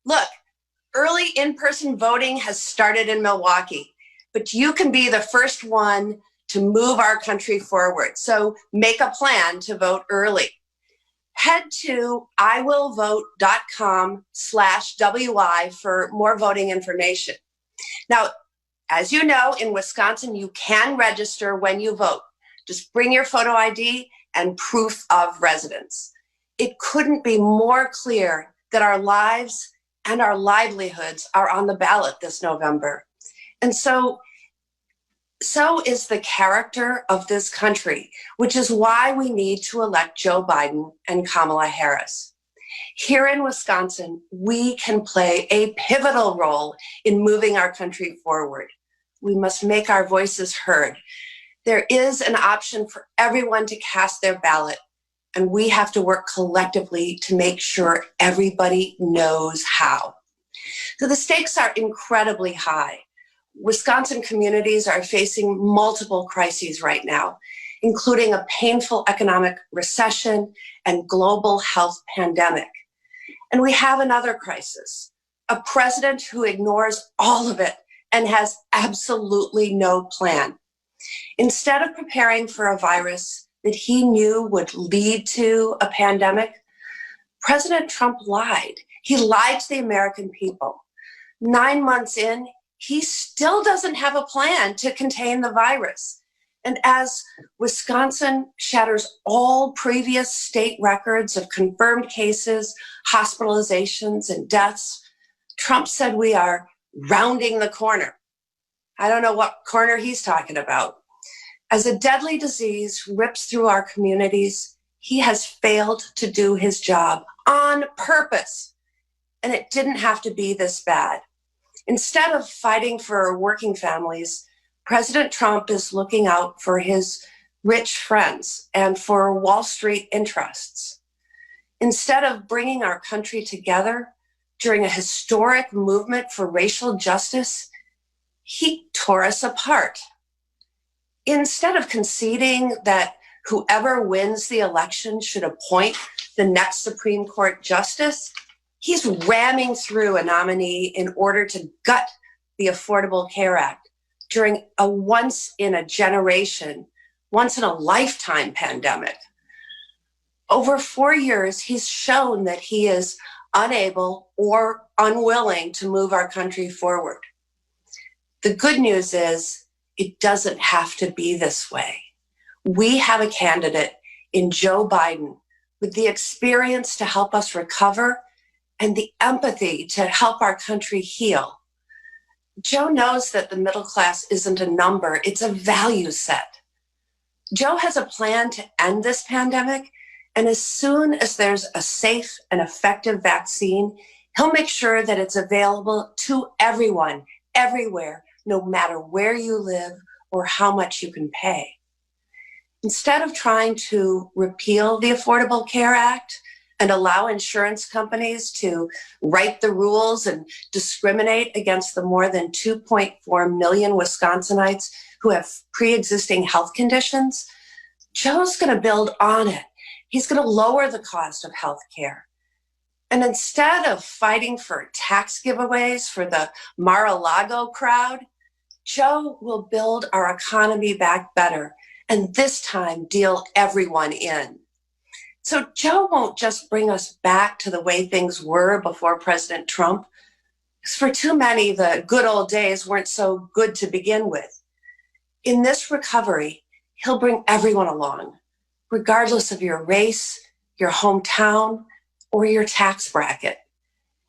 Look, early in-person voting has started in Milwaukee, but you can be the first one to move our country forward. So make a plan to vote early. Head to iwillvote.com/WI for more voting information. Now, as you know, in Wisconsin, you can register when you vote. Just bring your photo ID and proof of residence. It couldn't be more clear that our lives and our livelihoods are on the ballot this November. And so is the character of this country, which is why we need to elect Joe Biden and Kamala Harris. Here in Wisconsin, we can play a pivotal role in moving our country forward. We must make our voices heard. There is an option for everyone to cast their ballot, and we have to work collectively to make sure everybody knows how. So the stakes are incredibly high. Wisconsin communities are facing multiple crises right now, including a painful economic recession and global health pandemic. And we have another crisis, a president who ignores all of it and has absolutely no plan. Instead of preparing for a virus that he knew would lead to a pandemic, President Trump lied. He lied to the American people. 9 months in, he still doesn't have a plan to contain the virus. And as Wisconsin shatters all previous state records of confirmed cases, hospitalizations, and deaths, Trump said we are rounding the corner. I don't know what corner he's talking about. As a deadly disease rips through our communities, he has failed to do his job on purpose. And it didn't have to be this bad. Instead of fighting for working families, President Trump is looking out for his rich friends and for Wall Street interests. Instead of bringing our country together during a historic movement for racial justice, he tore us apart. Instead of conceding that whoever wins the election should appoint the next Supreme Court justice, he's ramming through a nominee in order to gut the Affordable Care Act during a once-in-a-generation, once-in-a-lifetime pandemic. Over 4 years, he's shown that he is unable or unwilling to move our country forward. The good news is it doesn't have to be this way. We have a candidate in Joe Biden with the experience to help us recover and the empathy to help our country heal. Joe knows that the middle class isn't a number, it's a value set. Joe has a plan to end this pandemic, and as soon as there's a safe and effective vaccine, he'll make sure that it's available to everyone, everywhere, no matter where you live or how much you can pay. Instead of trying to repeal the Affordable Care Act and allow insurance companies to write the rules and discriminate against the more than 2.4 million Wisconsinites who have pre-existing health conditions, Joe's going to build on it. He's going to lower the cost of health care. And instead of fighting for tax giveaways for the Mar-a-Lago crowd, Joe will build our economy back better, and this time deal everyone in. So Joe won't just bring us back to the way things were before President Trump, because for too many, the good old days weren't so good to begin with. In this recovery, he'll bring everyone along, regardless of your race, your hometown, or your tax bracket.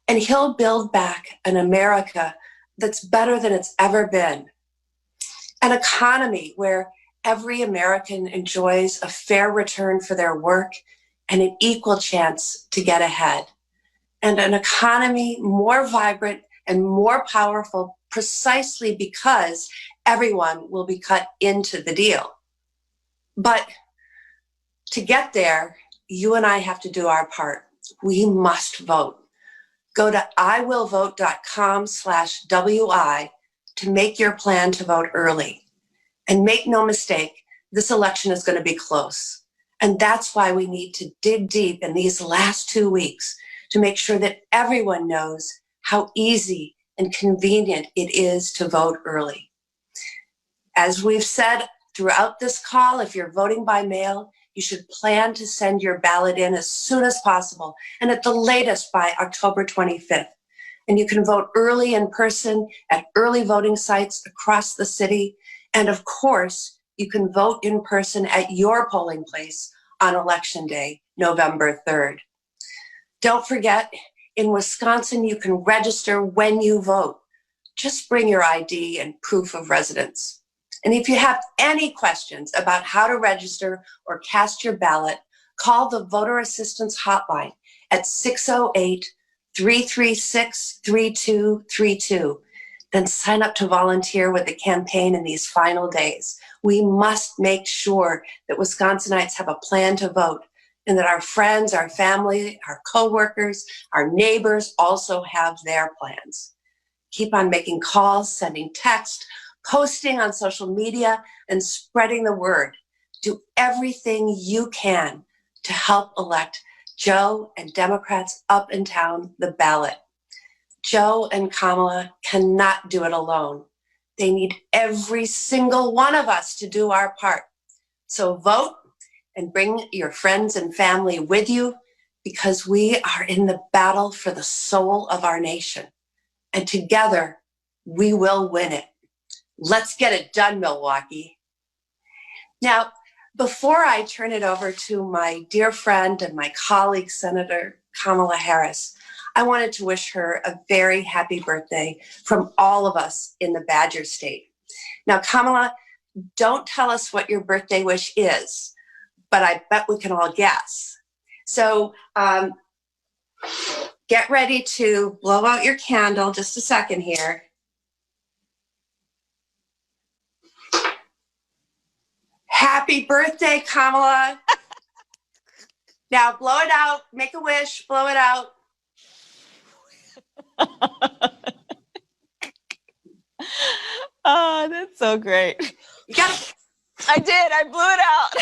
And he'll build back an America that's better than it's ever been. An economy where every American enjoys a fair return for their work and an equal chance to get ahead. And an economy more vibrant and more powerful precisely because everyone will be cut into the deal. But to get there, you and I have to do our part. We must vote. Go to iwillvote.com/WI to make your plan to vote early. And make no mistake, this election is going to be close. And that's why we need to dig deep in these last 2 weeks to make sure that everyone knows how easy and convenient it is to vote early. As we've said throughout this call, if you're voting by mail, you should plan to send your ballot in as soon as possible, and at the latest by October 25th. And you can vote early in person at early voting sites across the city. And of course, you can vote in person at your polling place on Election Day, November 3rd. Don't forget, in Wisconsin, you can register when you vote. Just bring your ID and proof of residence. And if you have any questions about how to register or cast your ballot, call the Voter Assistance Hotline at 608-336-3232. Then sign up to volunteer with the campaign in these final days. We must make sure that Wisconsinites have a plan to vote, and that our friends, our family, our coworkers, our neighbors also have their plans. Keep on making calls, sending text, posting on social media, and spreading the word. Do everything you can to help elect Joe and Democrats up and down the ballot. Joe and Kamala cannot do it alone. They need every single one of us to do our part. So vote and bring your friends and family with you, because we are in the battle for the soul of our nation. And together, we will win it. Let's get it done, Milwaukee. Now, before I turn it over to my dear friend and my colleague, Senator Kamala Harris, I wanted to wish her a very happy birthday from all of us in the Badger State. Now, Kamala, don't tell us what your birthday wish is, but I bet we can all guess. So get ready to blow out your candle. Just a second here. Happy birthday, Kamala. Now blow it out, make a wish, blow it out. Oh, that's so great. You got it. I did. I blew it out.